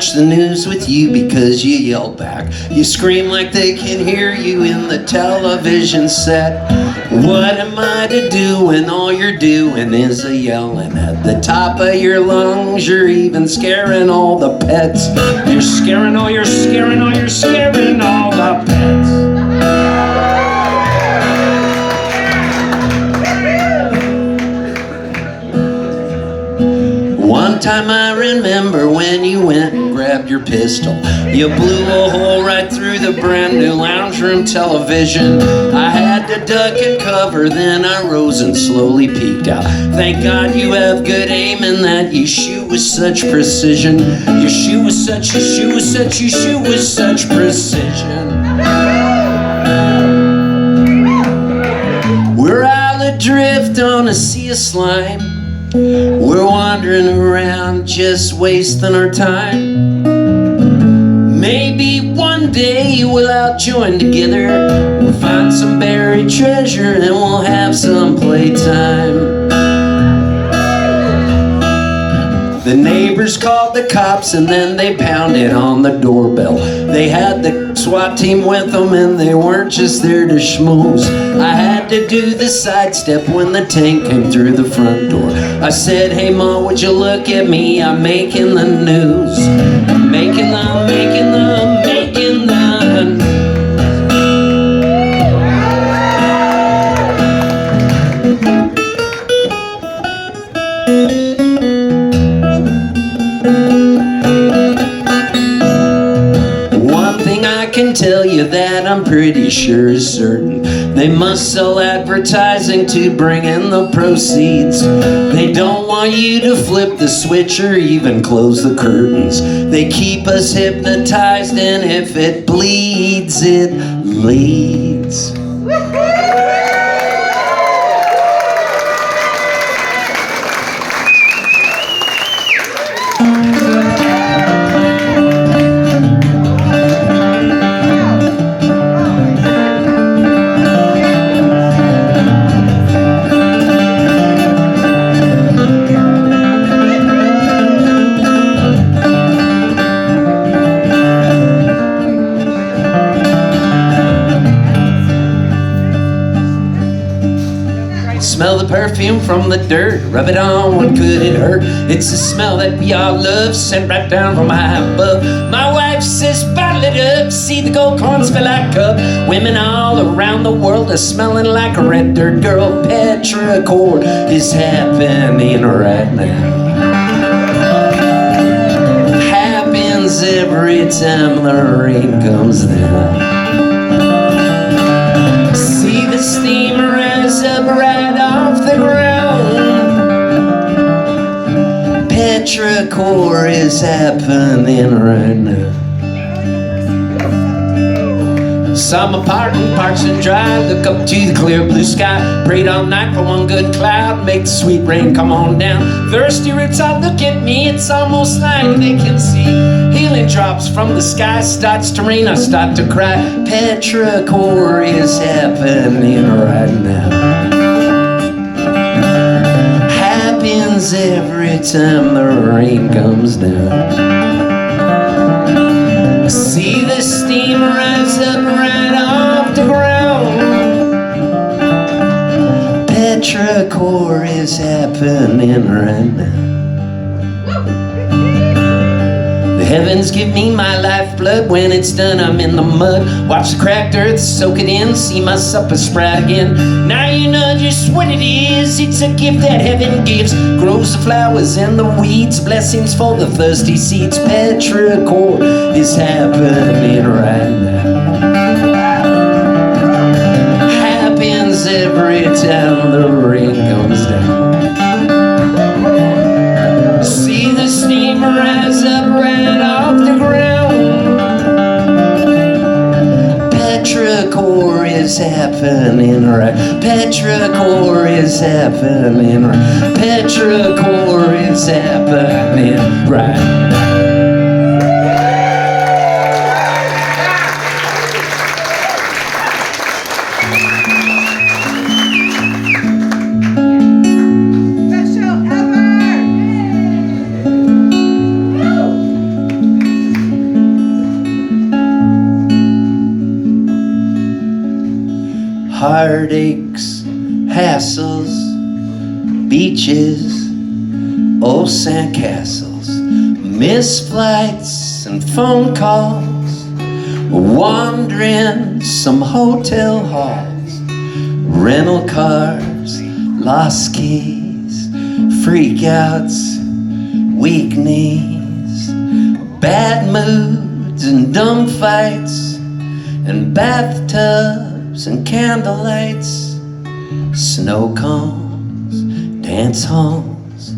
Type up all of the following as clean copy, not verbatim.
watch the news with you because you yell back. You scream like they can hear you in the television set. What am I to do when all you're doing is a yelling at the top of your lungs? You're even scaring all the pets. You're scaring all the pets. One time I remember when you went and grabbed your pistol. You blew a hole right through the brand new lounge room television. I had to duck and cover, then I rose and slowly peeked out. Thank God you have good aim and that you shoot with such precision. You shoot with such precision. We're out adrift on a sea of slime. We're wandering around just wasting our time. Maybe one day we'll all join together. We'll find some buried treasure and we'll have some playtime. The neighbors called the cops and then they pounded on the doorbell. They had the SWAT team with them and they weren't just there to schmooze. I had to do the sidestep when the tank came through the front door. I said, hey Ma, would you look at me? I'm making the news. I'm making the tell you that I'm pretty sure is certain. They must sell advertising to bring in the proceeds. They don't want you to flip the switch or even close the curtains. They keep us hypnotized, and if it bleeds, it leads. perfume from the dirt. Rub it on, what could it hurt? It's a smell that we all love, sent right down from high above. My wife says, bottle it up, see the gold corns fill our cup. Women all around the world are smelling like a red dirt girl. Petrichor is happening right now. Happens every time the rain comes down. See the steam rise up right off the ground. Petrichor is happening right now. Saw my partner parks and drive, look up to the clear blue sky. Prayed all night for one good cloud, make the sweet rain come on down. Thirsty roots all look at me, it's almost like they can see. Healing drops from the sky, starts to rain, I start to cry. Petrichor is happening right now. Happens every time the rain comes down. See the steam rise up right off the ground. Petrichor is happening right now. The heavens give me my lifeblood. When it's done, I'm in the mud. Watch the cracked earth, soak it in, see my supper sprout again. Now you know just what it is. It's a gift that heaven gives. Grows the flowers and the weeds, blessings for the thirsty seeds. Petrichor is happening right now. Happens every time the rain comes down. See the steam rise up right off the ground. Petrichor is happening right. Petrichor is happening right. Petrichor is happening right. Heartaches, hassles, beaches, old sandcastles, missed flights and phone calls, wandering some hotel halls, rental cars, lost keys, freakouts, weak knees, bad moods and dumb fights, and bathtubs and candlelights, snow cones, dance halls,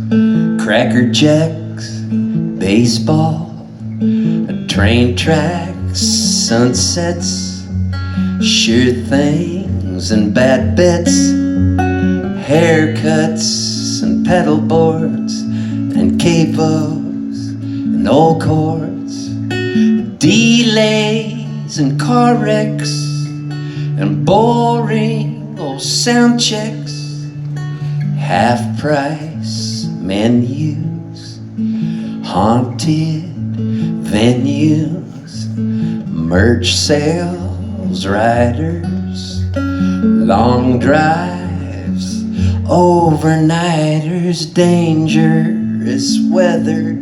cracker jacks, baseball, train tracks, sunsets, sure things and bad bets, haircuts and pedal boards and capos and old chords, delays and car wrecks and boring old sound checks, half price menus, haunted venues, merch sales, riders, long drives, overnighters, dangerous weather,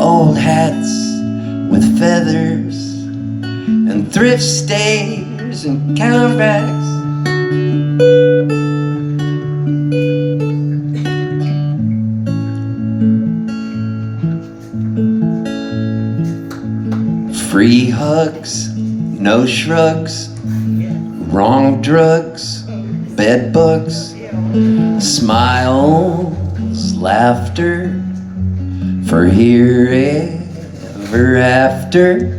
old hats with feathers, and thrift stays and counterbacks. Free hugs, no shrugs, wrong drugs, bed bugs, smiles, laughter, for here ever after.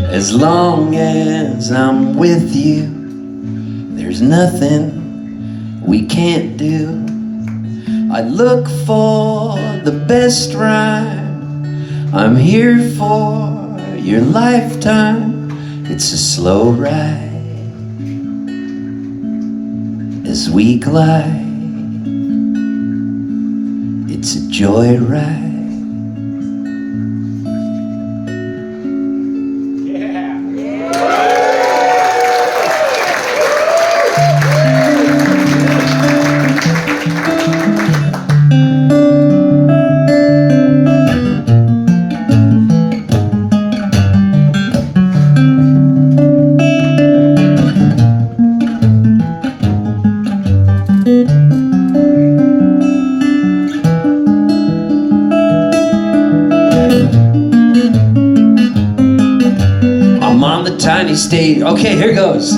As long as I'm with you, there's nothing we can't do. I look for the best rhyme, I'm here for your lifetime. It's a slow ride as we glide. It's a joyride. tiny stage. Okay, here goes.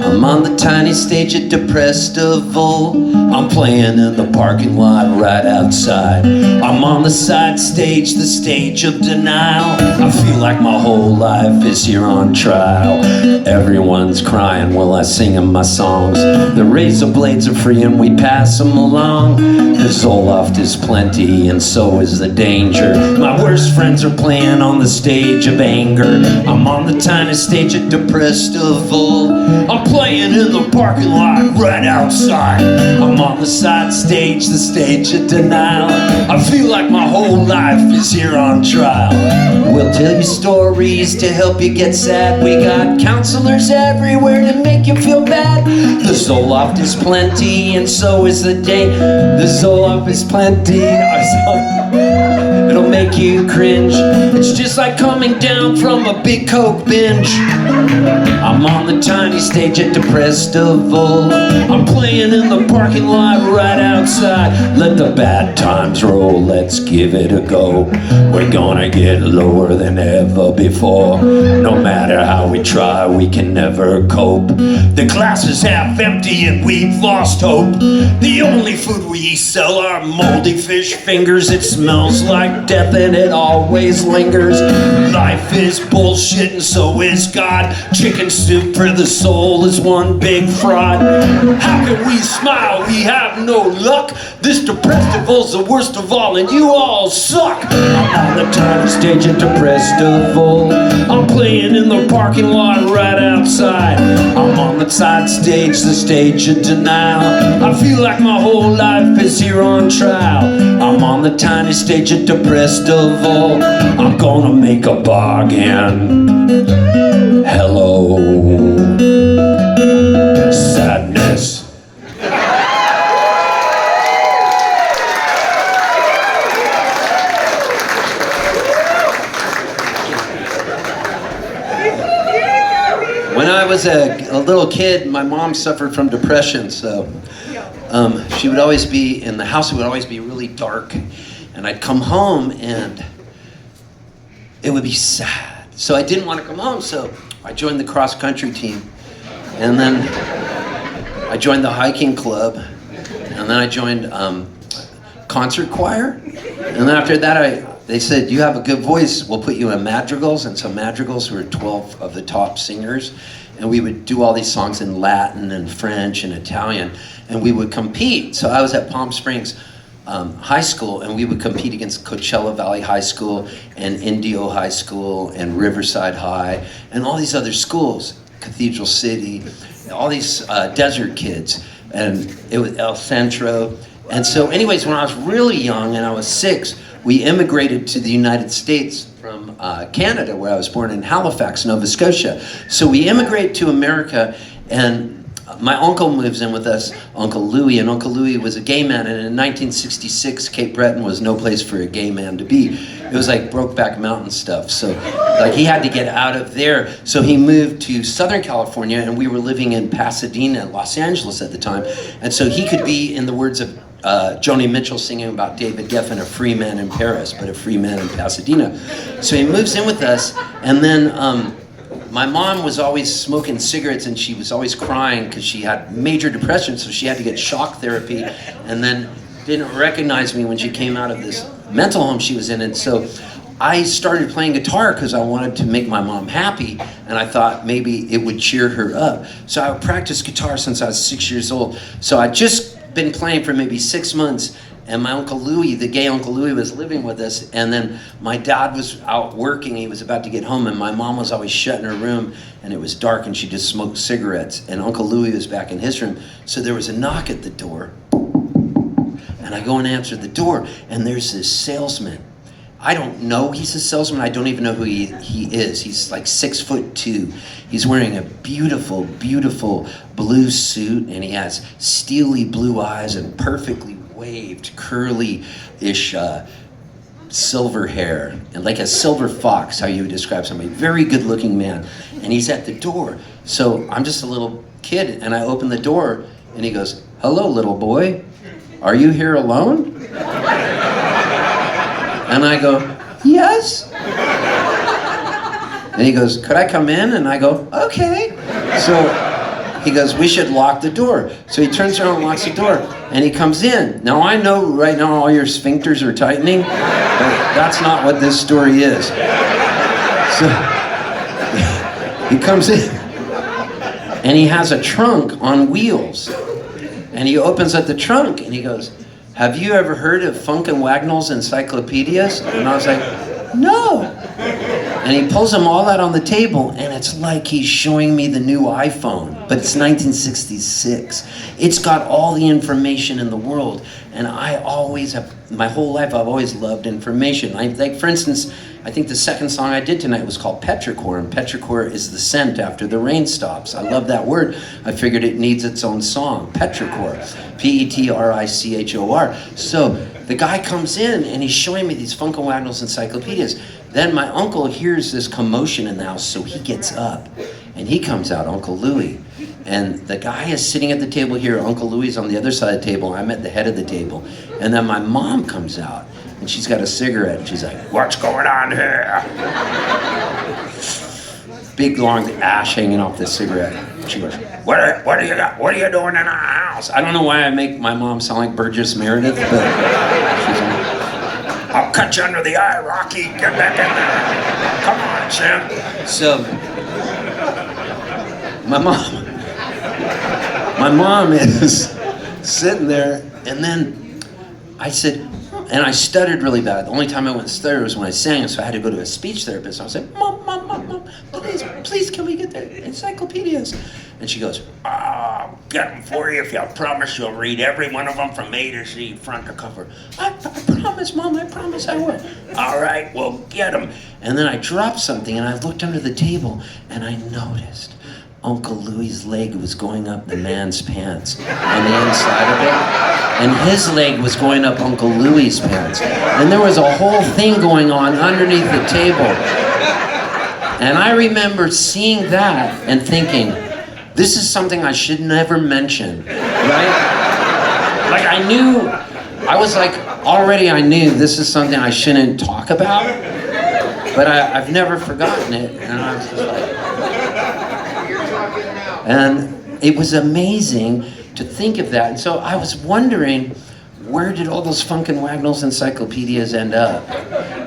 I'm on the tiny stage at Deprestival. I'm playing in the parking lot right outside. I'm on the side stage, the stage of denial. I feel like my whole life is here on trial. Everyone's crying while I sing them my songs. The razor blades are free and we pass them along. The Zoloft is plenty and so is the danger. My worst friends are playing on the stage of anger. I'm on the tiny stage at Deprestival. I'm playing in the parking lot right outside. I'm on the side stage, the stage of denial. I feel like my whole life is here on trial. We'll tell you stories to help you get sad. We got counselors everywhere to make you feel bad. The Zoloft is plenty and so is the day. The Zoloft is plenty. It'll make you cringe. It's just like coming down from a big Coke binge. I'm on the tiny stage at Deprestival. I'm playing in the parking lot right outside. Let the bad times roll, let's give it a go. We're gonna get lower than ever before. No matter how we try, we can never cope. The glass is half empty and we've lost hope. The only food we sell are moldy fish fingers. It smells like death and it always lingers. Life is bullshit and so is God. Chicken soup for the soul is one big fraud. How can we smile? We have no luck. This Deprestival's the worst of all and you all suck. I'm on the tiny stage at Deprestival. I'm playing in the parking lot right outside. I'm on the side stage, the stage of denial. I feel like my whole life is here on trial. I'm on the tiny stage at Deprestival. I'm gonna make a bargain. Hello, sadness. When I was a little kid, my mom suffered from depression, so she would always be, in the house it would always be really dark, and I'd come home and it would be sad. So I didn't want to come home, so I joined the cross-country team, and then I joined the hiking club, and then I joined concert choir, and then after that they said, you have a good voice, we'll put you in madrigals. And so madrigals were 12 of the top singers, and we would do all these songs in Latin and French and Italian, and we would compete. So I was at Palm Springs High School, and we would compete against Coachella Valley High School and Indio High School and Riverside High and all these other schools, Cathedral City, all these desert kids, and it was El Centro. And so anyways, when I was really young and I was 6, we immigrated to the United States from Canada, where I was born in Halifax, Nova Scotia. So we immigrated to America, and my uncle moves in with us, Uncle Louie, and Uncle Louie was a gay man, and in 1966, Cape Breton was no place for a gay man to be. It was like Brokeback Mountain stuff, so like he had to get out of there. So he moved to Southern California, and we were living in Pasadena, Los Angeles at the time, and so he could be, in the words of Joni Mitchell singing about David Geffen, a free man in Paris, but a free man in Pasadena. So he moves in with us, and then my mom was always smoking cigarettes, and she was always crying because she had major depression, so she had to get shock therapy, and then didn't recognize me when she came out of this mental home she was in. And so I started playing guitar because I wanted to make my mom happy, and I thought maybe it would cheer her up. So I would practice guitar since I was 6 years old. So I'd just been playing for maybe 6 months, and my Uncle Louie, the gay Uncle Louie, was living with us, and then my dad was out working, he was about to get home, and my mom was always shut in her room, and it was dark, and she just smoked cigarettes, and Uncle Louie was back in his room. So there was a knock at the door, and I go and answer the door, and there's this salesman. I don't know he's a salesman, I don't even know who he is. He's like 6'2". He's wearing a beautiful, beautiful blue suit, and he has steely blue eyes and perfectly waved, curly-ish silver hair, and like a silver fox, how you would describe somebody. Very good-looking man, and he's at the door. So I'm just a little kid, and I open the door, and he goes, "Hello, little boy. Are you here alone?" And I go, yes. And he goes, could I come in? And I go, okay. So he goes, we should lock the door. So he turns around and locks the door, and he comes in. Now I know right now all your sphincters are tightening, but that's not what this story is. So he comes in, and he has a trunk on wheels. And he opens up the trunk, and he goes, have you ever heard of Funk and Wagnall's encyclopedias? And I was like, no. And he pulls them all out on the table, and it's like he's showing me the new iPhone, but it's 1966. It's got all the information in the world, and I always have, my whole life, I've always loved information. Like, for instance, I think the second song I did tonight was called Petrichor, and Petrichor is the scent after the rain stops. I love that word. I figured it needs its own song, Petrichor, Petrichor. So the guy comes in, and he's showing me these Funk and Wagnall's encyclopedias. Then my uncle hears this commotion in the house, so he gets up, and he comes out, Uncle Louie. And the guy is sitting at the table here, Uncle Louie is on the other side of the table, I'm at the head of the table. And then my mom comes out, and she's got a cigarette, and she's like, what's going on here? Big long ash hanging off the cigarette. She goes, what do you got? What are you doing in our house? I don't know why I make my mom sound like Burgess Meredith, but she's like, I'll cut you under the eye, Rocky. Get back in there. Come on, Sam. So, my mom is sitting there, and then I said, and I stuttered really bad. The only time I went stutter was when I sang, so I had to go to a speech therapist. I was like, Mom, please, can we get the encyclopedias? And she goes, I'll get them for you if you promise you'll read every one of them from A to Z, front to cover. I promise, Mom, I promise I will. All right, well, get them. And then I dropped something, and I looked under the table, and I noticed Uncle Louie's leg was going up the man's pants on the inside of it, and his leg was going up Uncle Louie's pants. And there was a whole thing going on underneath the table. And I remember seeing that and thinking, this is something I should never mention, right? Like I knew this is something I shouldn't talk about, but I've never forgotten it, and I was just like, and it was amazing to think of that. And so I was wondering, where did all those Funk and Wagnall's encyclopedias end up?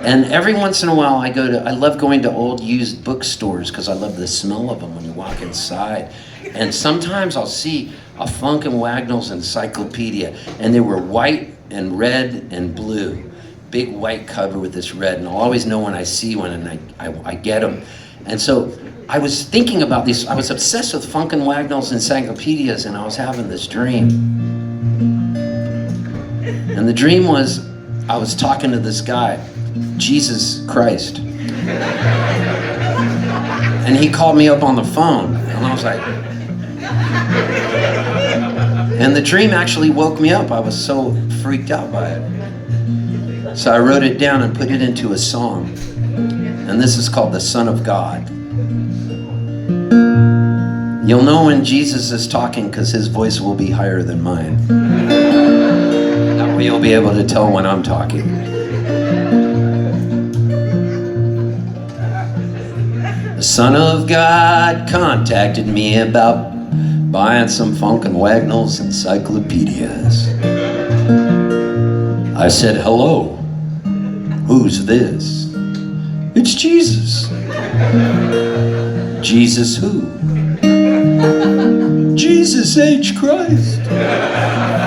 And every once in a while I love going to old used bookstores because I love the smell of them when you walk inside. And sometimes I'll see a Funk and Wagnall's encyclopedia, and they were white and red and blue. Big white cover with this red, and I'll always know when I see one, and I get them. And so I was thinking about these, I was obsessed with Funk and Wagnall's encyclopedias, and I was having this dream. And the dream was, I was talking to this guy, Jesus Christ. And he called me up on the phone, and I was like, and the dream actually woke me up. I was so freaked out by it. So I wrote it down and put it into a song. And this is called The Son of God. You'll know when Jesus is talking because his voice will be higher than mine. That way you'll be able to tell when I'm talking. The Son of God contacted me about buying some Funk and Wagnall's encyclopedias. I said, hello, who's this? It's Jesus. Jesus who? Jesus H. Christ,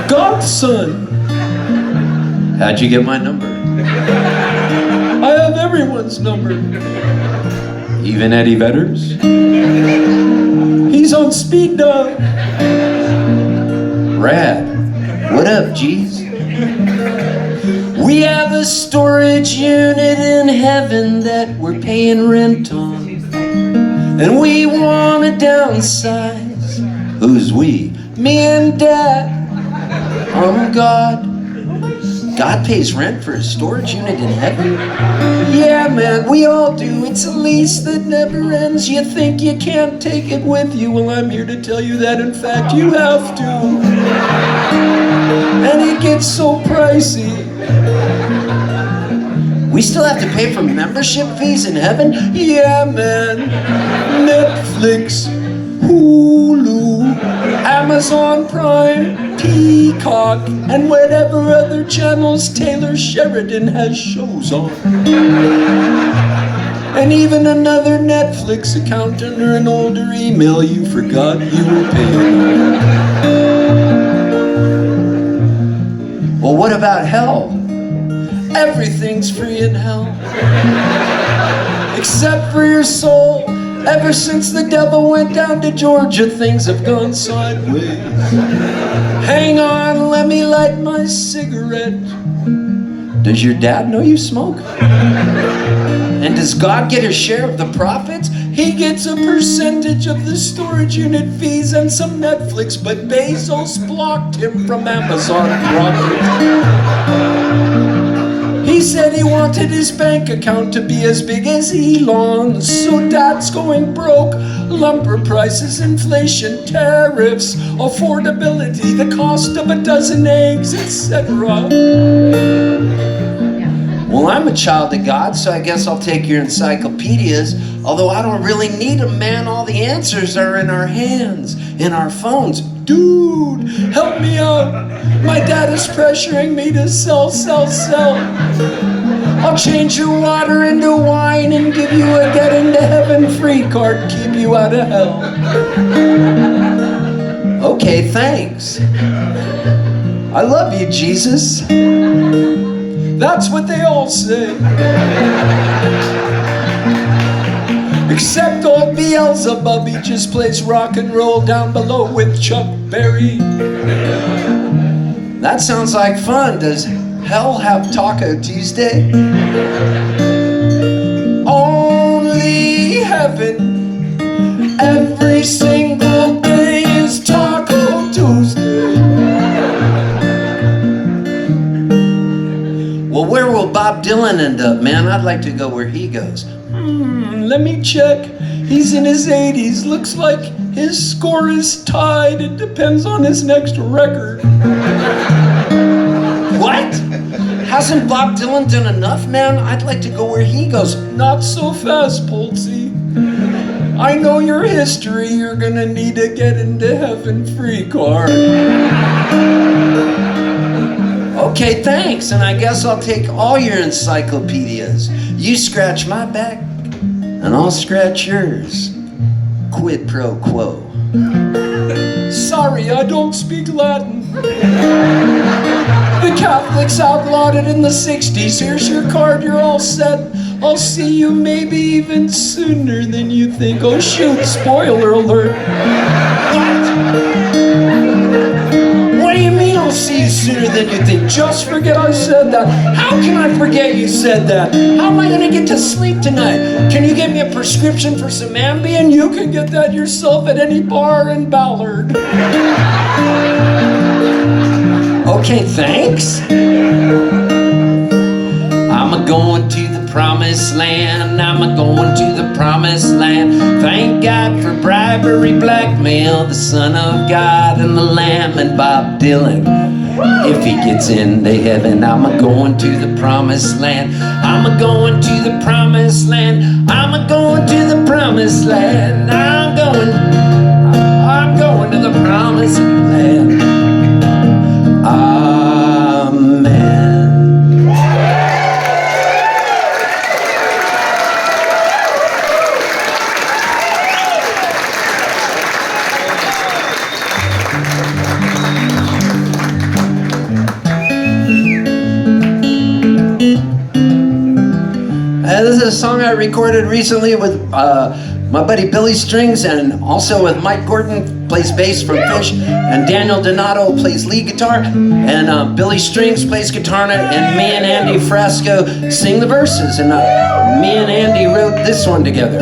God's Son. How'd you get my number? I have everyone's number. Even Eddie Vedder's? He's on speed dial. Rad. What up, G's? We have a storage unit in heaven that we're paying rent on. And we want to downsize. Who's we? Me and Dad. God. God pays rent for a storage unit in heaven? Yeah, man, we all do. It's a lease that never ends. You think you can't take it with you? Well, I'm here to tell you that, in fact, you have to. And it gets so pricey. We still have to pay for membership fees in heaven? Yeah, man. Netflix, Hulu, Amazon Prime, Peacock, and whatever other channels Taylor Sheridan has shows on. And even another Netflix account under an older email you forgot you were paying. Well, what about hell? Everything's free in hell. Except for your soul. Ever since the devil went down to Georgia, things have gone sideways. Hang on, let me light my cigarette. Does your dad know you smoke? And does God get a share of the profits? He gets a percentage of the storage unit fees and some Netflix, but Bezos blocked him from Amazon properties. He said he wanted his bank account to be as big as Elon's, so Dad's going broke. Lumber prices, inflation, tariffs, affordability, the cost of a dozen eggs, etc. Well, I'm a child of God, so I guess I'll take your encyclopedias. Although I don't really need them, man. All the answers are in our hands, in our phones. Dude, help me out. My dad is pressuring me to sell. I'll change your water into wine and give you a get into heaven free card, keep you out of hell. Okay, thanks. I love you, Jesus. That's what they all say. Except old Beelzebub, he just plays rock and roll down below with Chuck Berry. That sounds like fun. Does hell have Taco Tuesday? Only heaven. Every single day is Taco Tuesday. Well, where will Bob Dylan end up, man? I'd like to go where he goes. Let me check. He's in his 80s. Looks like his score is tied. It depends on his next record. What? Hasn't Bob Dylan done enough, man? I'd like to go where he goes. Not so fast, Poltzy. I know your history. You're gonna need a get into heaven free card. Okay, thanks, and I guess I'll take all your encyclopedias. You scratch my back, and I'll scratch yours. Quid pro quo. Sorry, I don't speak Latin. The Catholics outlawed it in the 60s. Here's your card, you're all set. I'll see you maybe even sooner than you think. Oh shoot, spoiler alert. What do you mean I'll see you sooner than you think? Just forget I said that. How can I forget you said that? How am I gonna get to sleep tonight? Can you give me a prescription for some Ambien? You can get that yourself at any bar in Ballard. Okay, thanks. I'm a-going to the promised land. I'm a-going to the promised land. Thank God for bribery, blackmail, the Son of God and the Lamb and Bob Dylan. If he gets into heaven, I'm a-going to the promised land. I'm a-going to the promised land. I'm a-going to the promised land. I'm going to the promised land. Amen. This is a song I recorded recently with my buddy Billy Strings, and also with Mike Gordon, plays bass from Fish, and Daniel Donato plays lead guitar, and Billy Strings plays guitar, and me and Andy Frasco sing the verses, and me and Andy wrote this one together.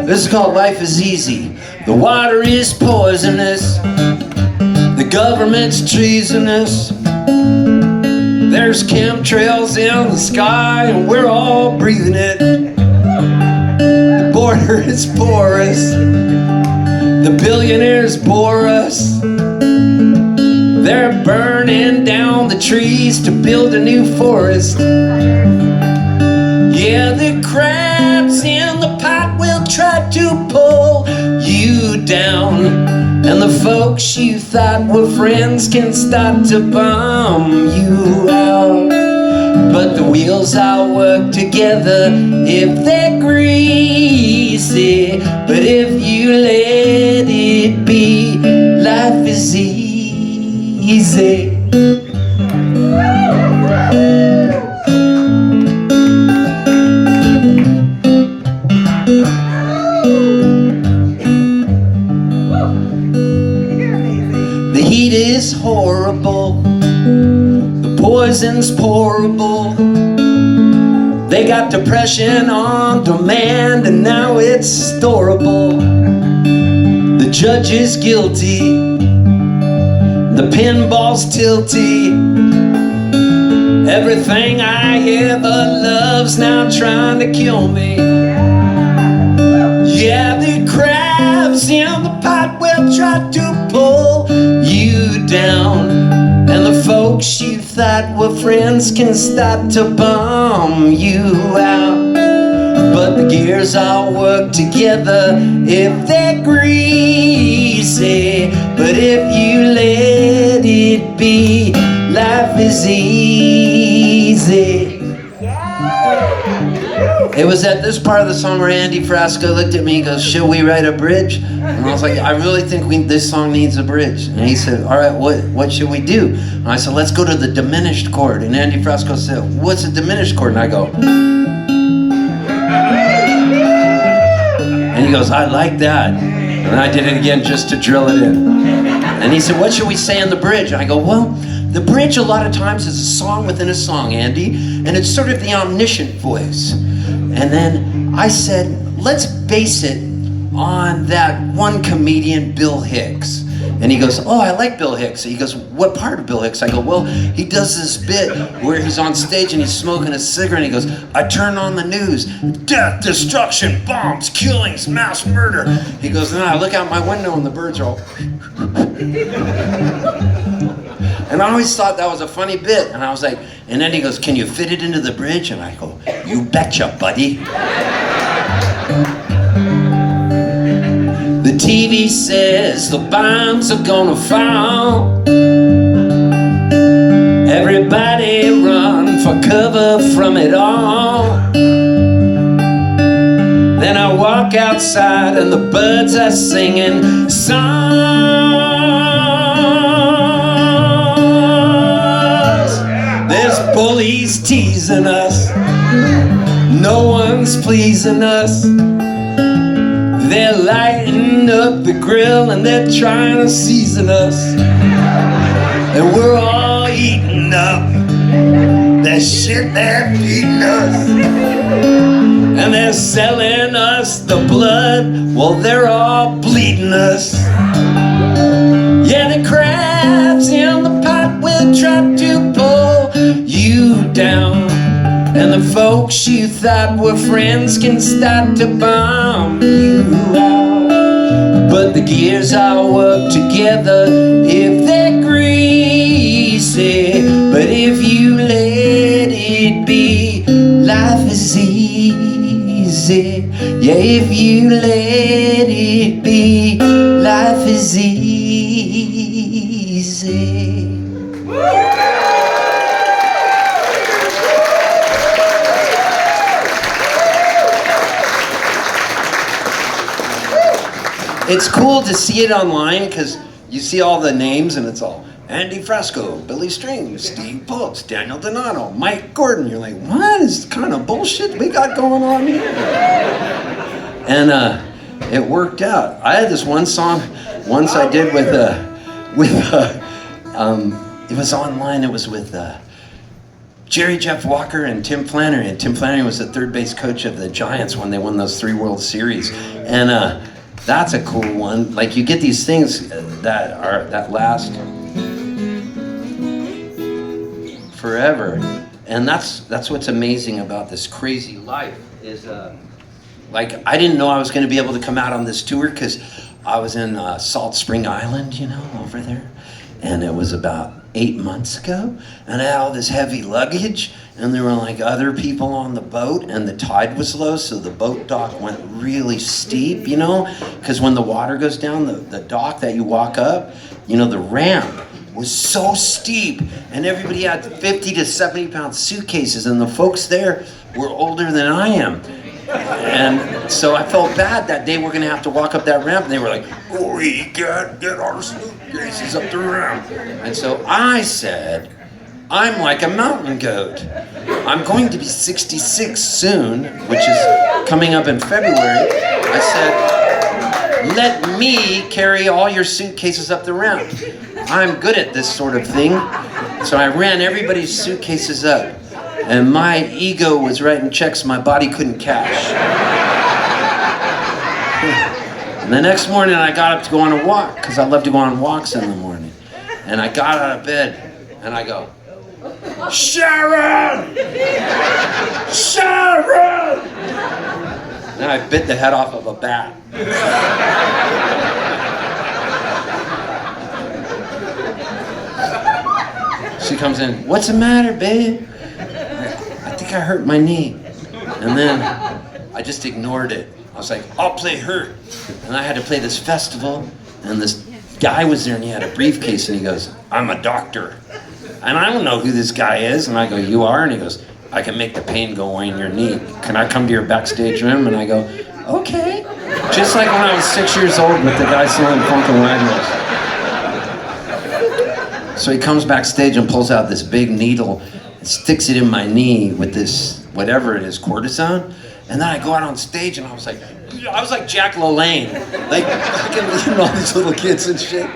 This is called Life is Easy. The water is poisonous, the government's treasonous, there's chemtrails in the sky and we're all breathing it. The border is porous, the billionaires bore us, They're burning down the trees to build a new forest. Yeah, the crabs in the pot will try to pull you down, and the folks you thought were friends can start to bum you out. But the wheels all work together if they're greasy. But if you let it be, life is easy. The heat is horrible, the poison's pourable. They got depression on demand and now it's storable. The judge is guilty, the pinball's tilty. Everything I ever love's now trying to kill me. Yeah, the crabs in the pot will try to pull you down, and the folks you thought were friends can start to bum you out. But the gears all work together if they're greasy. But if you let it be, life is easy. It was at this part of the song where Andy Frasco looked at me and goes, "Should we write a bridge?" And I was like, "I really think this song needs a bridge." And he said, "All right, what should we do?" And I said, "Let's go to the diminished chord." And Andy Frasco said, "What's a diminished chord?" And I go, and he goes, "I like that." And I did it again just to drill it in. And he said, "What should we say in the bridge?" And I go, "Well, the bridge a lot of times is a song within a song, Andy, and it's sort of the omniscient voice." And then I said, "Let's base it on that one comedian, Bill Hicks." And he goes, "Oh, I like Bill Hicks." He goes, "What part of Bill Hicks?" I go, "Well, he does this bit where he's on stage and he's smoking a cigarette and he goes, 'I turn on the news, death, destruction, bombs, killings, mass murder.'" He goes, "And I look out my window and the birds are all..." And I always thought that was a funny bit. And I was like, and then he goes, "Can you fit it into the bridge?" And I go, "You betcha, buddy." The TV says the bombs are gonna fall. Everybody run for cover from it all. Then I walk outside and the birds are singing songs. There's bullies teasing us, no one's pleasing us. They're lighting up the grill and they're trying to season us. And we're all eating up that shit they're feeding us. And they're selling us the blood while they're all bleeding us. Yeah, the crabs in the pot will try to pull you down, and the folks you thought were friends can start to bomb you out. But the gears all work together if they're greasy. But if you let it be, life is easy. Yeah, if you let it be, life is easy. It's cool to see it online because you see all the names and it's all Andy Frasco, Billy Strings, Steve Poltz, Daniel Donato, Mike Gordon. You're like, what is the kind of bullshit we got going on here? And it worked out. I had this one song once I did with it was online. It was with Jerry Jeff Walker and Tim Flannery. And Tim Flannery was the third base coach of the Giants when they won those 3 World Series. And that's a cool one. Like, you get these things that last forever, and that's what's amazing about this crazy life is like, I didn't know I was going to be able to come out on this tour because I was in Salt Spring Island, you know, over there, and it was about 8 months ago, and I had all this heavy luggage, and there were like other people on the boat, and the tide was low, so the boat dock went really steep, you know, because when the water goes down, the dock that you walk up, you know, the ramp was so steep, and everybody had 50 to 70 pound suitcases, and the folks there were older than I am. And so I felt bad that day we're gonna have to walk up that ramp, and they were like, we can't get our suitcases up the ramp. And so I said, I'm like a mountain goat. I'm going to be 66 soon, which is coming up in February. I said, let me carry all your suitcases up the ramp. I'm good at this sort of thing. So I ran everybody's suitcases up, and my ego was writing checks my body couldn't cash. And the next morning I got up to go on a walk, because I love to go on walks in the morning. And I got out of bed, and I go, Sharon! Sharon! And I bit the head off of a bat. She comes in, what's the matter, babe? I think I hurt my knee. And then I just ignored it. I was like, I'll play hurt. And I had to play this festival, and this guy was there, and he had a briefcase, and he goes, I'm a doctor. And I don't know who this guy is. And I go, you are? And he goes, I can make the pain go away in your knee. Can I come to your backstage room? And I go, okay. Just like when I was 6 years old with the guy selling Funk and Wagnalls. So he comes backstage and pulls out this big needle and sticks it in my knee with this, whatever it is, cortisone. And then I go out on stage, and I was like Jack LaLanne, like fucking leading all these little kids and shit.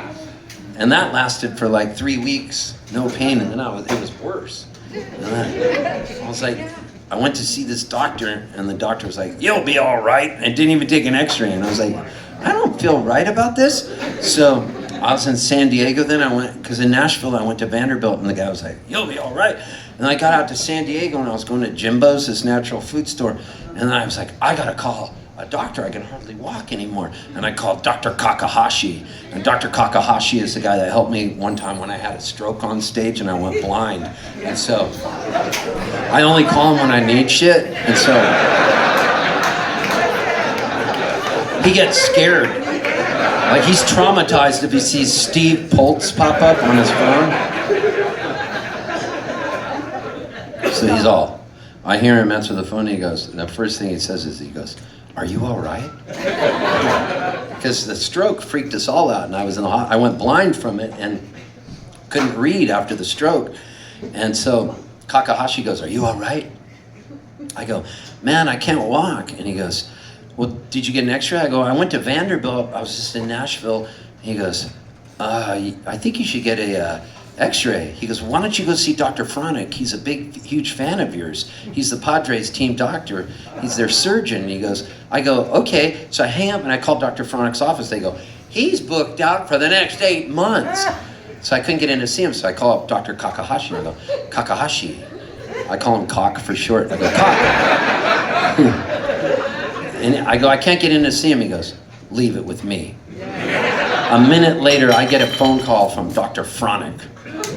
And that lasted for like 3 weeks, no pain, and then it was worse. And then I was like, I went to see this doctor, and the doctor was like, you'll be all right, and didn't even take an x-ray. And I was like, I don't feel right about this. So I was in San Diego then, I went, because in Nashville I went to Vanderbilt, and the guy was like, you'll be all right. And I got out to San Diego, and I was going to Jimbo's, this natural food store, and I was like, I gotta call a doctor, I can hardly walk anymore. And I called Dr. Kakahashi, and Dr. Kakahashi is the guy that helped me one time when I had a stroke on stage and I went blind. And so I only call him when I need shit, and so he gets scared. Like, he's traumatized if he sees Steve Poltz pop up on his phone. So he's all, I hear him answer the phone, and he goes, and the first thing he says is, he goes, are you all right? Because the stroke freaked us all out, and I went blind from it and couldn't read after the stroke. And so Kakahashi goes, are you all right? I go, man, I can't walk. And he goes, well, did you get an x-ray? I go, I went to Vanderbilt, I was just in Nashville. He goes, I think you should get a x-ray. He goes, why don't you go see Dr. Fronick? He's a big, huge fan of yours. He's the Padres team doctor. He's their surgeon. And he goes, I go, okay. So I hang up and I call Dr. Fronick's office. They go, he's booked out for the next 8 months. So I couldn't get in to see him. So I call up Dr. Kakahashi. I go, Kakahashi. I call him Cock for short. I go, Cock. And I go, I can't get in to see him. He goes, leave it with me. A minute later, I get a phone call from Dr. Fronick.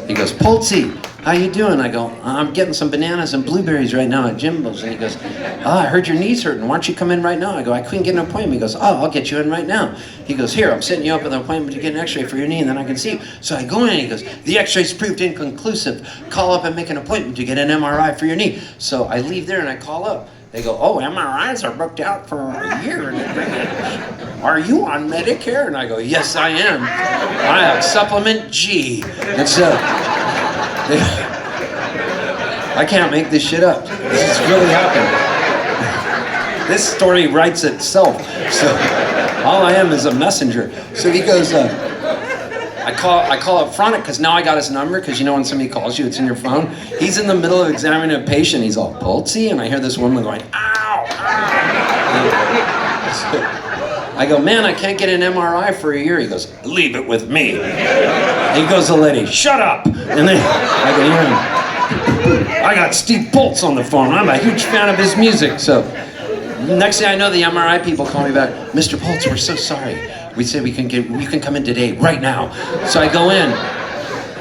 He goes, Poltzy, how you doing? I go, I'm getting some bananas and blueberries right now at Jimbo's. And he goes, I heard your knee's hurting. Why don't you come in right now? I go, I couldn't get an appointment. He goes, I'll get you in right now. He goes, here, I'm setting you up with an appointment to get an x-ray for your knee, and then I can see you. So I go in, and he goes, the x-ray's proved inconclusive. Call up and make an appointment to get an MRI for your knee. So I leave there and I call up. They go, oh, MRIs are booked out for a year. Are you on Medicare? And I go, yes, I am. I have supplement G. And so, I can't make this shit up. This is really happening. This story writes itself. So, all I am is a messenger. So he goes, I call up Fronick, because now I got his number, because you know when somebody calls you, it's in your phone. He's in the middle of examining a patient. He's all Poltzy, and I hear this woman going, ow, ow. So I go, man, I can't get an MRI for a year. He goes, leave it with me. He goes to the lady, shut up. And then I go, yeah. I got Steve Poltz on the phone. I'm a huge fan of his music. So next thing I know, the MRI people call me back, Mr. Poltz, we're so sorry. We said you can come in today, right now. So I go in,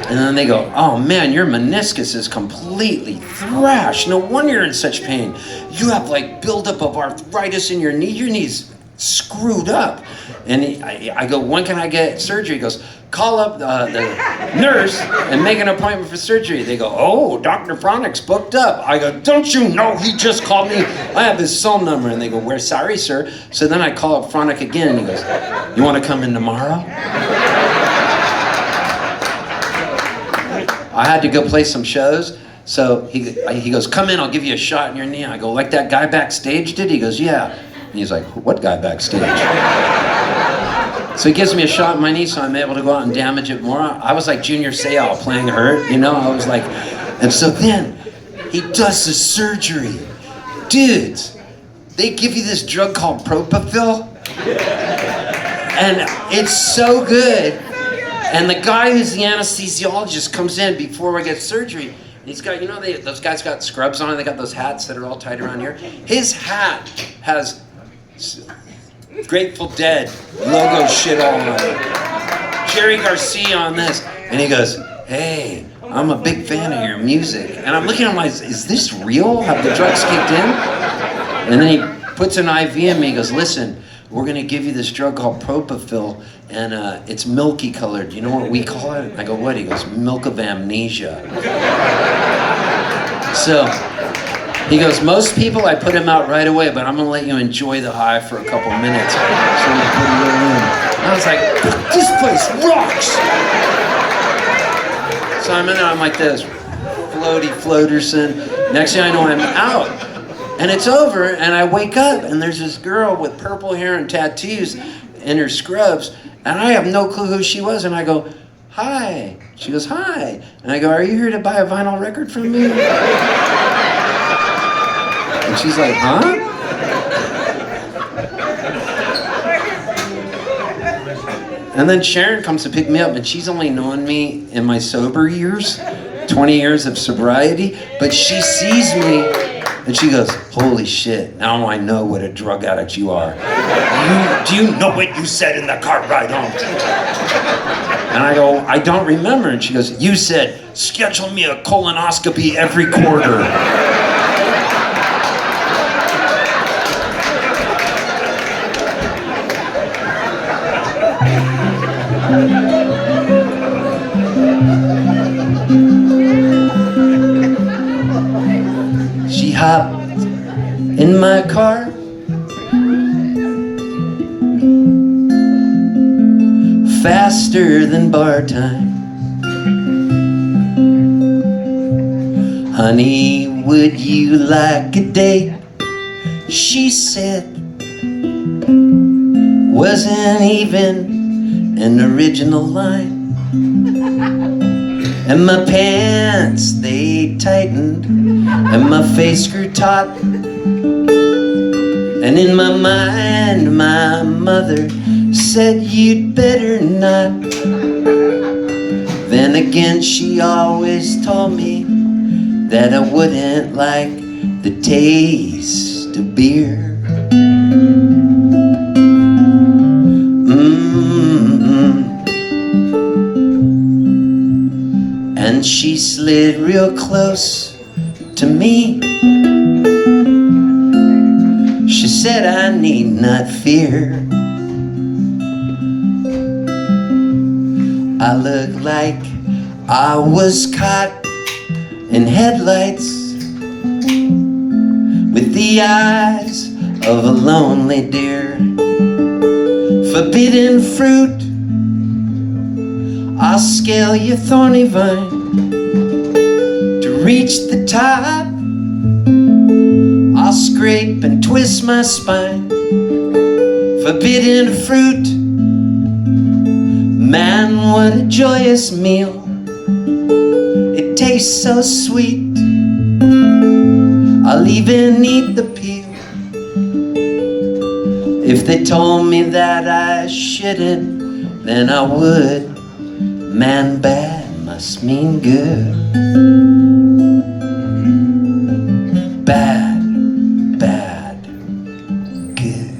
And then they go, oh man, your meniscus is completely thrashed. No wonder you're in such pain. You have like buildup of arthritis in your knee. Your knee's screwed up. And I go, when can I get surgery? He goes, call up the nurse and make an appointment for surgery. They go, oh, Dr. Fronic's booked up. I go, don't you know he just called me? I have his cell number. And they go, we're sorry, sir. So then I call up Fronic again and he goes, you want to come in tomorrow? I had to go play some shows. So he goes, come in, I'll give you a shot in your knee. I go, like that guy backstage did? He goes, yeah. And he's like, what guy backstage? So he gives me a shot in my knee so I'm able to go out and damage it more. I was like Junior Seau playing hurt, you know? I was like, and so then he does the surgery. Dudes, they give you this drug called Propofol. And it's so good. And the guy who's the anesthesiologist comes in before I get surgery. And he's got, you know, those guys got scrubs on. They got those hats that are all tied around here. His hat has Grateful Dead logo shit all on it. Jerry Garcia on this. And he goes, hey, I'm a big fan of your music. And I'm looking at him like, is this real? Have the drugs kicked in? And then he puts an IV in me. He goes, listen, we're going to give you this drug called Propofol, and it's milky colored. You know what we call it? I go, what? He goes, milk of amnesia. So he goes, most people, I put him out right away, but I'm going to let you enjoy the high for a couple minutes. So we put him in. I was like, this place rocks. So I'm in there, I'm like this, floaty floaterson. Next thing I know, I'm out. And it's over, and I wake up, and there's this girl with purple hair and tattoos in her scrubs, and I have no clue who she was, and I go, hi. She goes, hi. And I go, are you here to buy a vinyl record from me? And she's like, huh? And then Sharon comes to pick me up, and she's only known me in my sober years, 20 years of sobriety, but she sees me, and she goes, holy shit, now I know what a drug addict you are. Do you know what you said in the car ride home? And I go, I don't remember. And she goes, you said, schedule me a colonoscopy every quarter. She hopped in my car, faster than bar time. Honey, would you like a date? She said, wasn't even an original line. And my pants, they tightened, and my face grew taut. And in my mind, my mother said you'd better not. Then again, she always told me that I wouldn't like the taste of beer. And she slid real close to me. She said I need not fear. I looked like I was caught in headlights with the eyes of a lonely deer. Forbidden fruit, I'll scale your thorny vine to reach the top. I'll scrape and twist my spine. Forbidden fruit, man, what a joyous meal. It tastes so sweet, I'll even eat the peel. If they told me that I shouldn't, then I would. Man, bad must mean good. Bad, bad, good.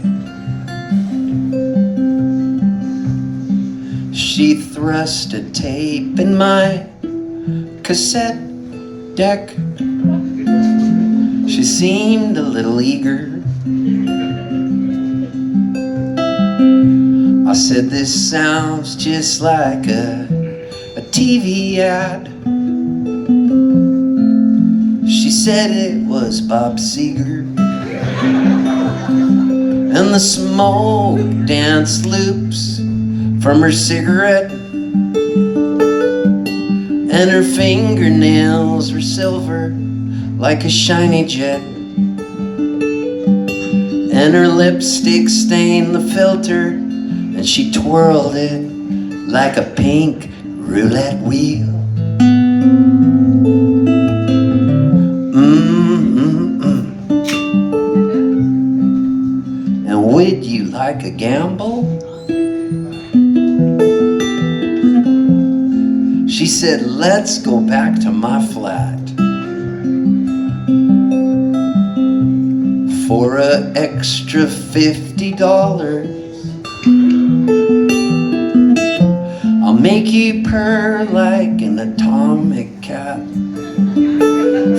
She thrust a tape in my cassette deck. She seemed a little eager. I said, this sounds just like a TV ad. She said it was Bob Seger, and the smoke danced loops from her cigarette, and her fingernails were silver like a shiny jet, and her lipstick stained the filter, and she twirled it like a pink roulette wheel. And would you like a gamble? She said, let's go back to my flat for an extra $50. I'll make you purr like an atomic cat.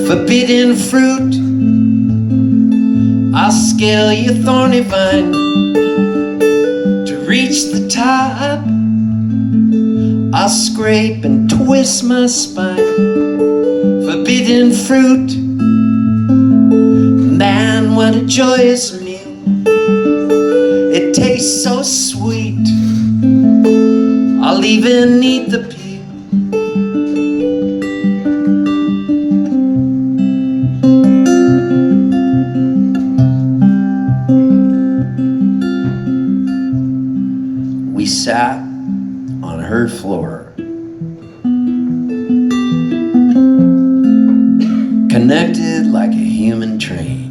Forbidden fruit, I'll scale your thorny vine to reach the top. I'll scrape and twist my spine. Forbidden fruit, man, what a joyous meal. It tastes so sweet, I'll even eat the peel. We sat on her floor, connected like a human train.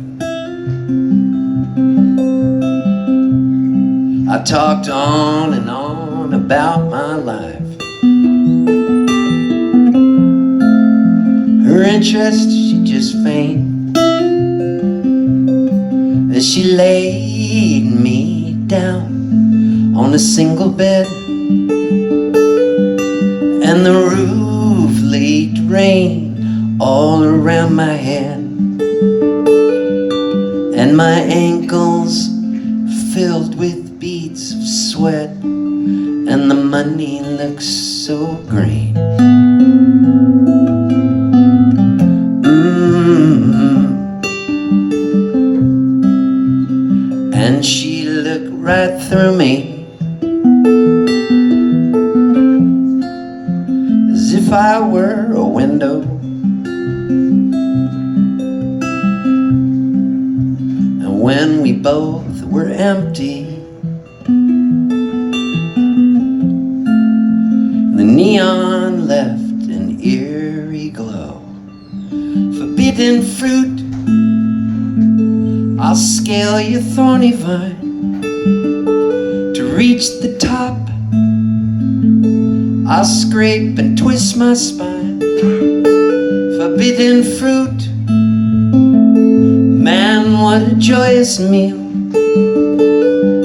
I talked on and on about my life. Her interest, she just feigned as she laid me down on a single bed, and the roof leaked rain all around my head, and my ankles filled with beads of sweat, and the money looks so green. And she looked right through me as if I were a window, and when we both were empty, the neon left an eerie glow. Forbidden fruit, I'll scale your thorny vine to reach the top. I'll scrape and twist my spine. Forbidden fruit, man, what a joyous meal.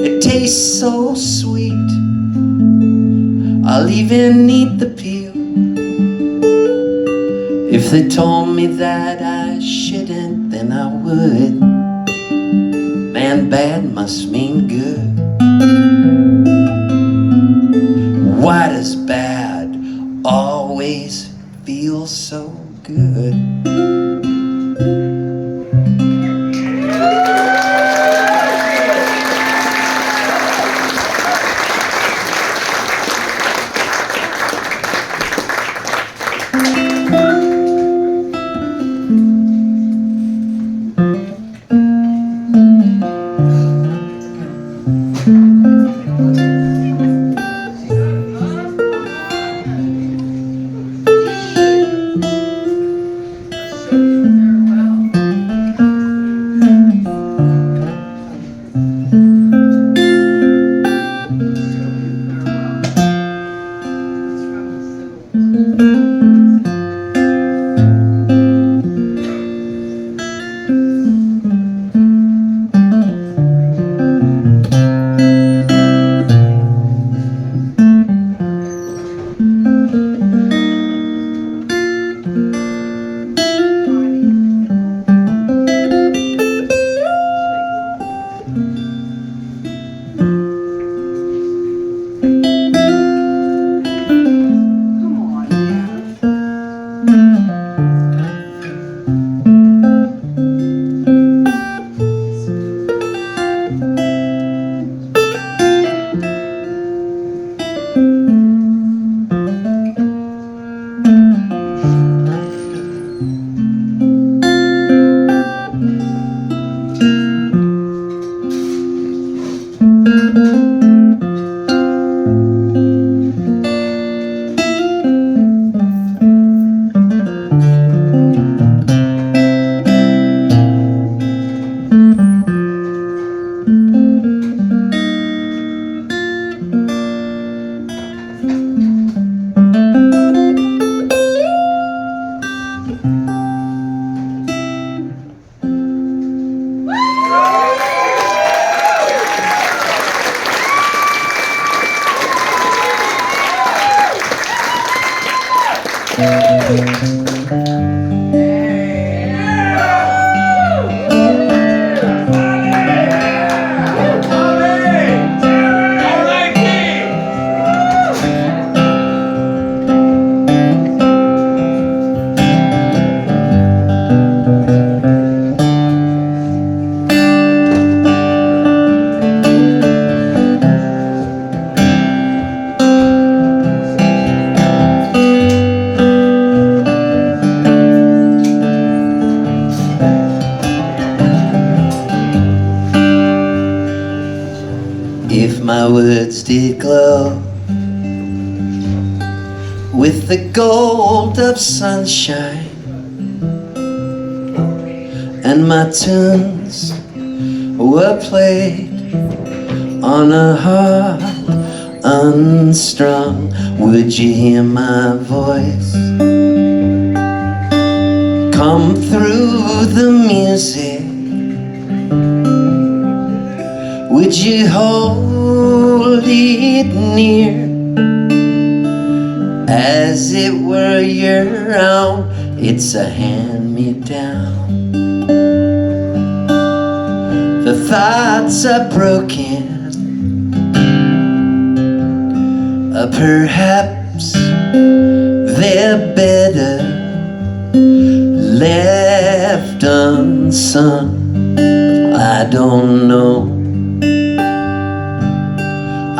It tastes so sweet, I'll even eat the peel. If they told me that I shouldn't, then I would. Man, bad must mean good. Why does bad always feel so good? If my words did glow with the gold of sunshine, and my tunes were played on a harp unstrung, would you hear my voice come through the music? Would you hold it near as it were your own? It's a hand-me-down. The thoughts are broken, perhaps they're better left unsung. I don't know.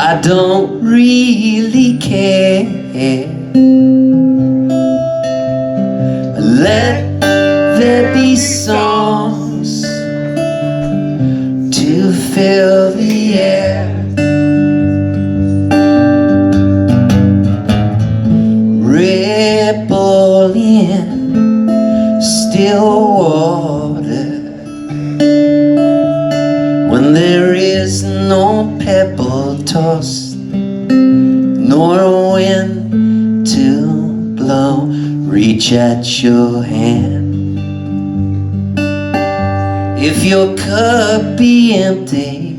I don't really care. Let there be songs to fill the air. Ripple in still water when there is no pebble tossed, nor a wind to blow. Reach at your hand. If your cup be empty,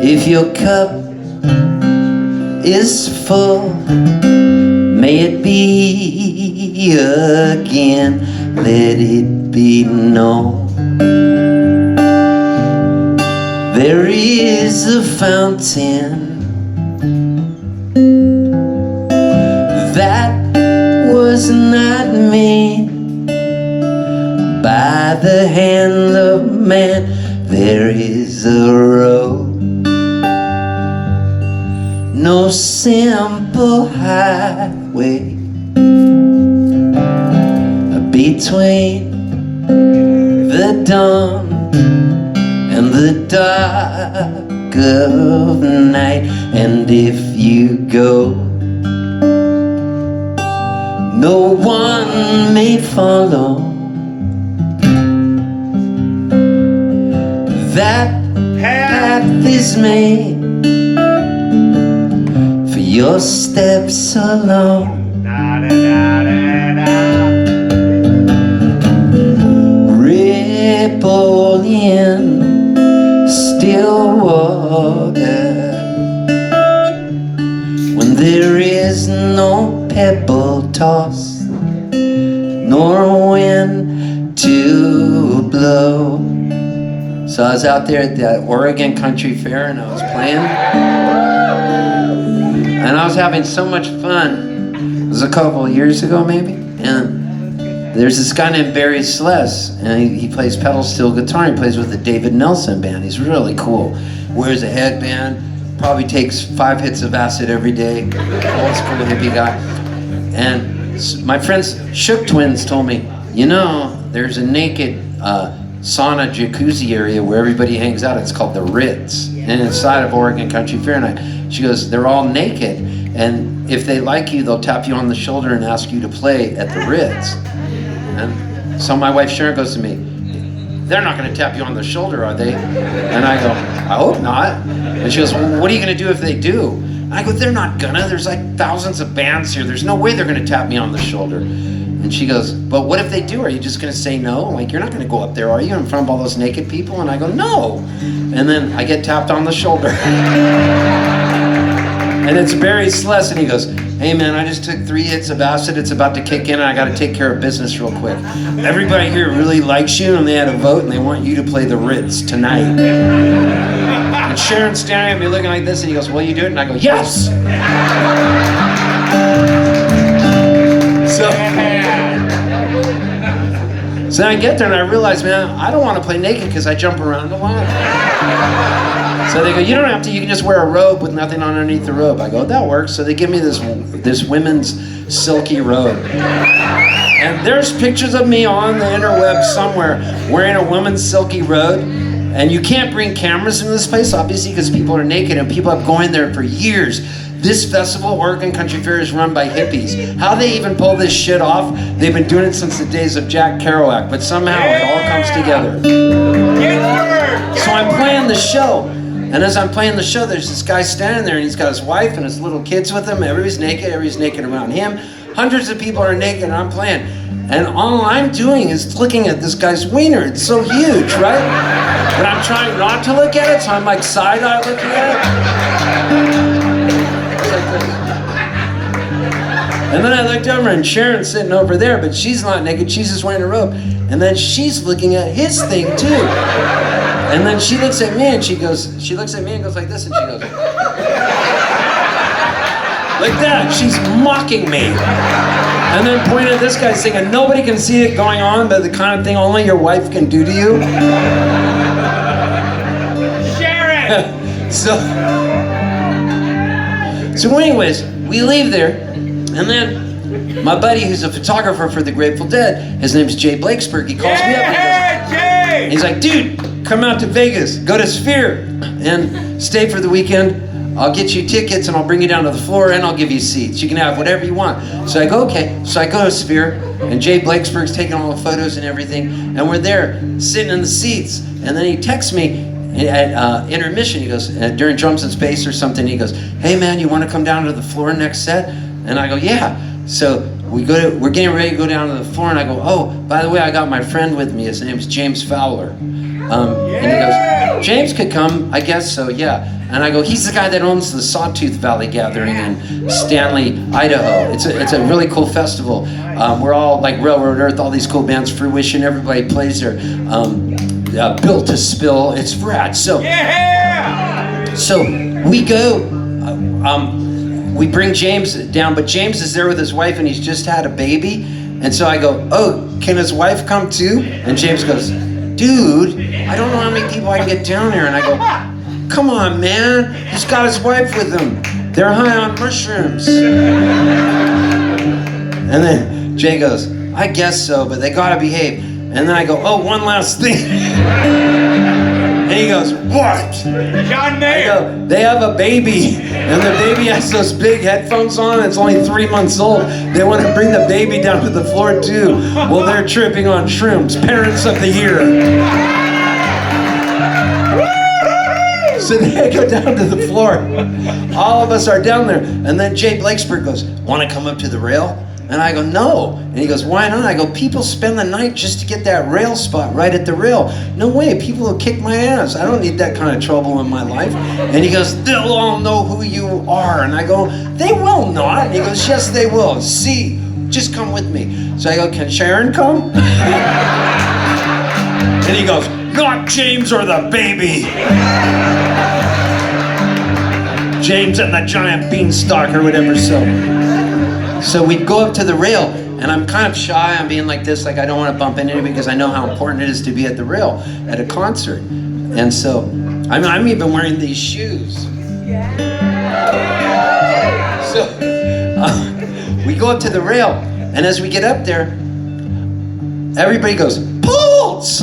if your cup is full, may it be again. Let it be known there is a fountain that was not made by the hand of man. There is a road, no simple highway between the dawn and the dark of night. And if you go, no one may follow. That path is made for your steps alone. Ripple in still water when there is no pebble tossed, nor a wind to blow. So I was out there at the Oregon Country Fair and I was playing, and I was having so much fun. It was a couple of years ago maybe, and there's this guy named Barry Sless, and he plays pedal steel guitar. He plays with the David Nelson band. He's really cool. Wears a headband, probably takes 5 hits of acid every day. Old school hippie guy. And my friends, Shook Twins, told me, you know, there's a naked sauna jacuzzi area where everybody hangs out. It's called the Ritz, and inside of Oregon Country Fair. And she goes, they're all naked, and if they like you, they'll tap you on the shoulder and ask you to play at the Ritz. And so my wife Sharon goes to me, they're not going to tap you on the shoulder, are they? And I go, I hope not. And she goes, well, what are you going to do if they do? I go, they're not gonna. There's like thousands of bands here. There's no way they're going to tap me on the shoulder. And she goes, but what if they do? Are you just going to say no? Like, you're not going to go up there, are you, in front of all those naked people? And I go, no. And then I get tapped on the shoulder. And it's Barry Sless, and he goes, hey man, I just took 3 hits of acid, it's about to kick in, and I gotta take care of business real quick. Everybody here really likes you, and they had a vote, and they want you to play the Ritz tonight. And Sharon's staring at me looking like this, and he goes, will you do it? And I go, yes! So I get there and I realize, man, I don't want to play naked because I jump around a lot. So they go, you don't have to, you can just wear a robe with nothing underneath the robe. I go, that works. So they give me this women's silky robe. And there's pictures of me on the interweb somewhere wearing a woman's silky robe. And you can't bring cameras into this place, obviously, because people are naked and people have going there for years. This festival, Oregon Country Fair, is run by hippies. How they even pull this shit off, they've been doing it since the days of Jack Kerouac, but somehow it all comes together. So I'm playing the show, and as I'm playing the show, there's this guy standing there, and he's got his wife and his little kids with him. Everybody's naked around him. Hundreds of people are naked, and I'm playing. And all I'm doing is looking at this guy's wiener. It's so huge, right? But I'm trying not to look at it, so I'm like side-eye looking at it. And then I looked over and Sharon's sitting over there, but she's not naked, she's just wearing a robe. And then she's looking at his thing too. And then she looks at me and she looks at me and goes like this, and she goes like that. She's mocking me. And then pointing at this guy saying, and nobody can see it going on, but the kind of thing only your wife can do to you. Sharon! So anyways, we leave there. And then my buddy, who's a photographer for the Grateful Dead, his name's Jay Blakesburg, he calls me up and he's like, dude, come out to Vegas, go to Sphere and stay for the weekend. I'll get you tickets and I'll bring you down to the floor and I'll give you seats. You can have whatever you want. So I go, okay. So I go to Sphere and Jay Blakesburg's taking all the photos and everything. And we're there sitting in the seats. And then he texts me at intermission. He goes, during Drums and Space or something, he goes, hey man, you want to come down to the floor next set? And I go, yeah. So we're getting ready to go down to the floor, and I go, oh, by the way, I got my friend with me. His name's James Fowler. And he goes, James could come, I guess so, yeah. And I go, he's the guy that owns the Sawtooth Valley Gathering in Stanley, Idaho. It's a really cool festival. We're all like Railroad Earth, all these cool bands, Fruition, everybody plays there. Built to Spill, it's rad. So we go. We bring James down, but James is there with his wife and he's just had a baby. And so I go, oh, can his wife come too? And James goes, dude, I don't know how many people I can get down here. And I go, come on, man. He's got his wife with him. They're high on mushrooms. And then Jay goes, I guess so, but they gotta behave. And then I go, oh, one last thing. And he goes, what? John Mayer. I go, they have a baby, and the baby has those big headphones on. It's only 3 months old. They want to bring the baby down to the floor too. Well, they're tripping on shrooms. Parents of the year. So they go down to the floor. All of us are down there, and then Jay Blakesburg goes, want to come up to the rail? And I go, no. And he goes, why not? I go, people spend the night just to get that rail spot right at the rail. No way, people will kick my ass. I don't need that kind of trouble in my life. And he goes, they'll all know who you are. And I go, they will not. And he goes, yes, they will. See, just come with me. So I go, can Sharon come? And he goes, not James or the baby. James and the giant beanstalk or whatever, So we go up to the rail, and I'm kind of shy. I'm being like this, like I don't want to bump into anybody because I know how important it is to be at the rail at a concert. And so I'm even wearing these shoes. So we go up to the rail, and as we get up there, everybody goes, Poltz!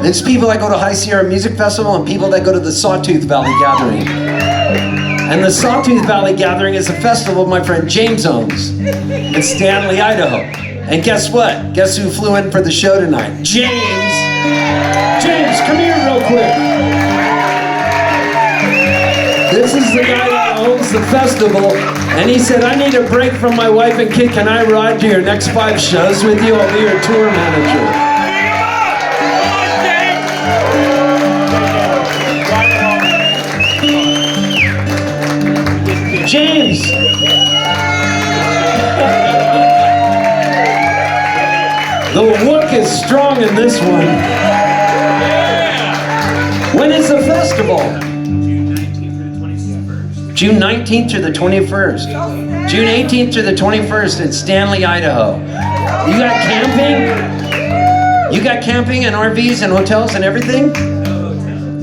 It's people that go to High Sierra Music Festival and people that go to the Sawtooth Valley Gathering. And the Sawtooth Valley Gathering is a festival my friend James owns in Stanley, Idaho. And guess what? Guess who flew in for the show tonight? James! James, come here real quick. This is the guy that owns the festival. And he said, I need a break from my wife and kid. Can I ride to your next 5 shows with you? I'll be your tour manager. James. The look is strong in this one. When is the festival? June 19th through the 21st. June 18th through the 21st in Stanley, Idaho. You got camping? You got camping and RVs and hotels and everything?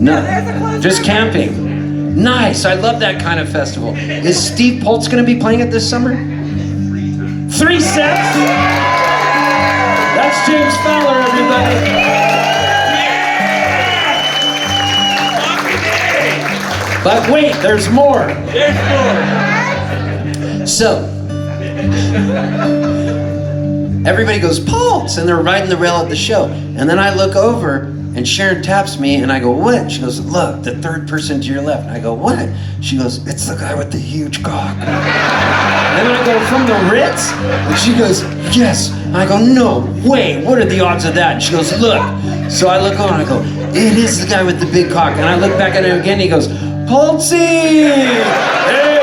No, just camping. Nice, I love that kind of festival. Is Steve Poltz gonna be playing it this summer? 3 sets? That's James Fowler, everybody. Yeah! But wait, there's more. There's more. So, everybody goes, Poltz, and they're riding the rail at the show. And then I look over, and Sharon taps me, and I go, what? She goes, look, the third person to your left. And I go, what? She goes, it's the guy with the huge cock. And then I go, from the Ritz? And she goes, yes. And I go, no way, what are the odds of that? And she goes, look. So I look over and I go, it is the guy with the big cock. And I look back at him again, and he goes, Poltzy! Hey!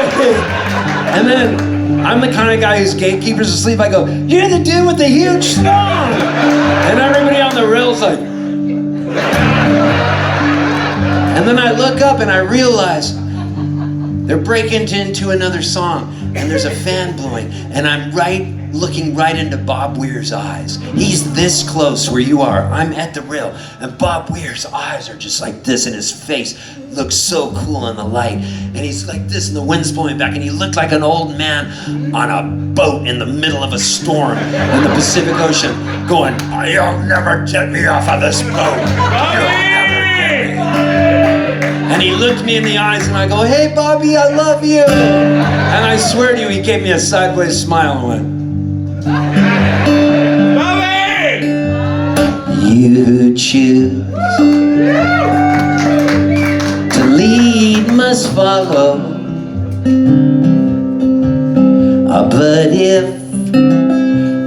And then I'm the kind of guy whose gatekeeper's asleep. I go, you're the dude with the huge scone! And everybody on the rail's like, and then I look up and I realize they're breaking into another song, and there's a fan blowing, and I'm looking right into Bob Weir's eyes. He's this close where you are. I'm at the rail, and Bob Weir's eyes are just like this, and his face looks so cool in the light, and he's like this, and the wind's blowing back, and he looked like an old man on a boat in the middle of a storm in the Pacific Ocean, going, you'll never get me off of this boat. And he looked me in the eyes, and I go, hey, Bobby, I love you. And I swear to you, he gave me a sideways smile and went, Bobby! You choose to lead must follow. But if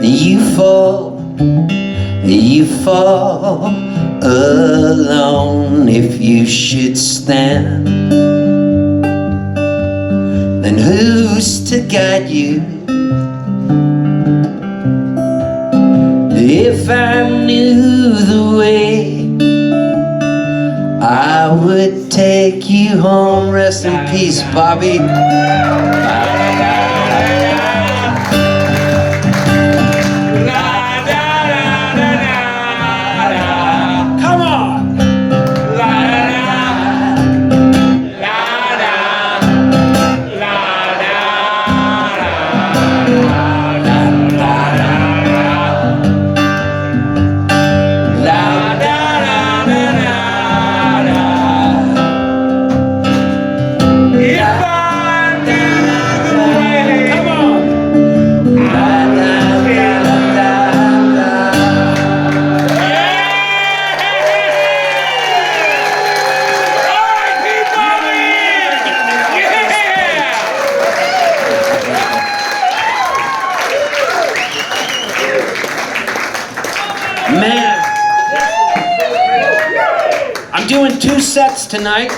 you fall alone. If you should stand, then who's to guide you? If I knew the way, I would take you home. Rest in peace, Bobby. Man, I'm doing 2 sets tonight.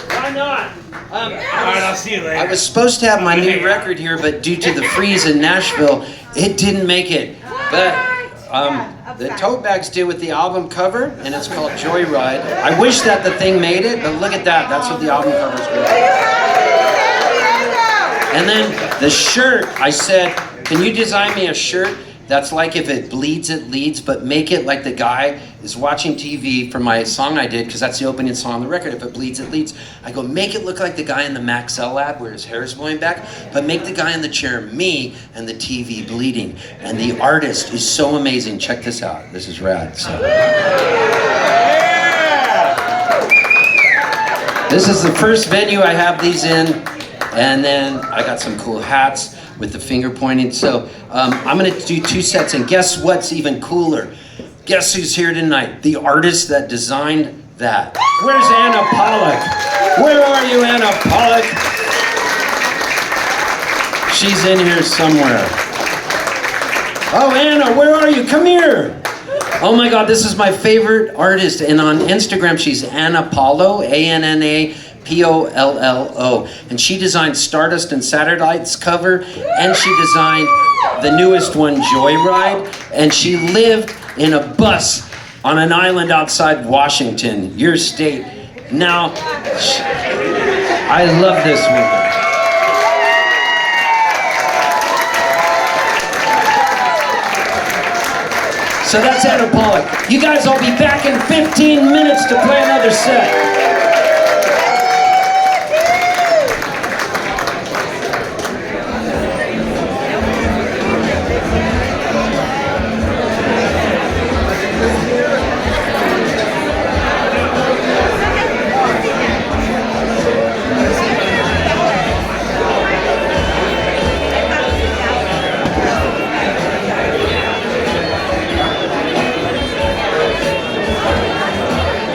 Why not? All right, I'll see you later. I was supposed to have my new record here, but due to the freeze in Nashville, it didn't make it. But the Tote Bags did with the album cover, and it's called Joyride. I wish that the thing made it, but look at that. That's what the album cover's for. And then the shirt, I said, can you design me a shirt that's like if it bleeds, it leads, but make it like the guy is watching TV for my song I did, because that's the opening song on the record, if it bleeds, it leads. I go, make it look like the guy in the Maxell ad where his hair is blowing back, but make the guy in the chair me and the TV bleeding. And the artist is so amazing. Check this out. This is rad. So. This is the first venue I have these in, and then I got some cool hats with the finger pointing. So I'm gonna do 2 sets, and guess what's even cooler? Guess who's here tonight? The artist that designed that. Where's Anna Pollock? Where are you, Anna Pollock? She's in here somewhere. Oh, Anna, where are you? Come here. Oh my God, this is my favorite artist, and on Instagram she's Anna Paulo, ANNA Pollo. And she designed Stardust and Satellite's cover, and she designed the newest one, Joyride. And she lived in a bus on an island outside Washington, your state. Now, I love this woman. So that's Anna Pollock. You guys, I'll be back in 15 minutes to play another set.